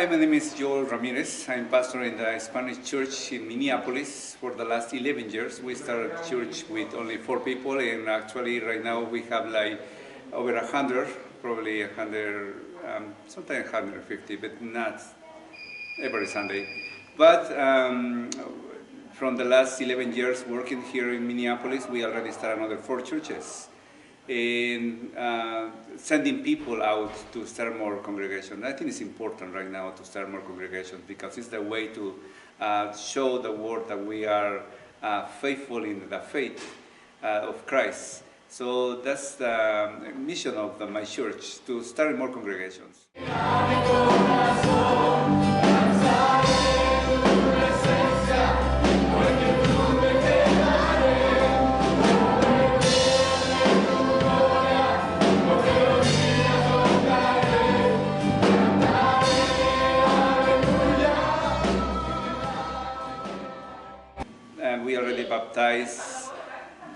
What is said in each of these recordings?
Hi, my name is Joel Ramirez. I'm pastor in the Spanish church in Minneapolis for the last 11 years. We started church with only 4 people, and actually right now we have like over 100, probably 100, sometimes 150, but not every Sunday. But from the last 11 years working here in Minneapolis, we already started another 4 churches. And sending people out to start more congregations. I think it's important right now to start more congregations because it's the way to show the world that we are faithful in the faith of Christ. So that's the mission of my church, to start more congregations. We already baptized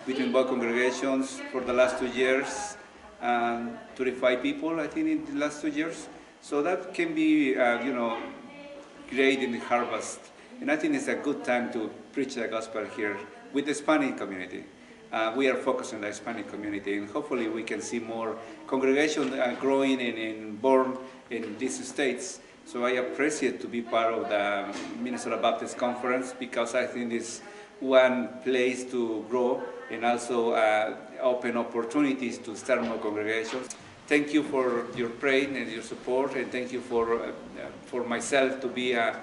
between both congregations for the last 2 years, 35 people, I think, in the last 2 years. So that can be, great in the harvest. And I think it's a good time to preach the gospel here with the Hispanic community. We are focused on the Hispanic community, and hopefully we can see more congregations growing and born in these states. So I appreciate to be part of the Minnesota Baptist Conference because I think it's one place to grow and also open opportunities to start more congregations. Thank you for your praying and your support, and thank you for myself to be a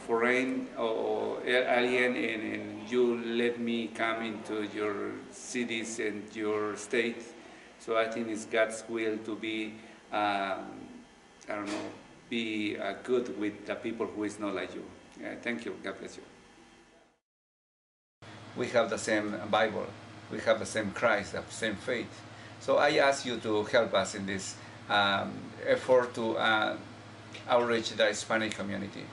foreign or alien, and you let me come into your cities and your state. So I think it's God's will to be, be good with the people who is not like you. Thank you. God bless you. We have the same Bible, we have the same Christ, the same faith. So I ask you to help us in this effort to outreach the Hispanic community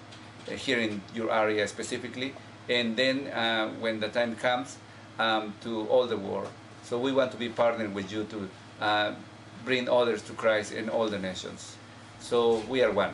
here in your area specifically, and then when the time comes, to all the world. So we want to be partnered with you to bring others to Christ in all the nations. So we are one.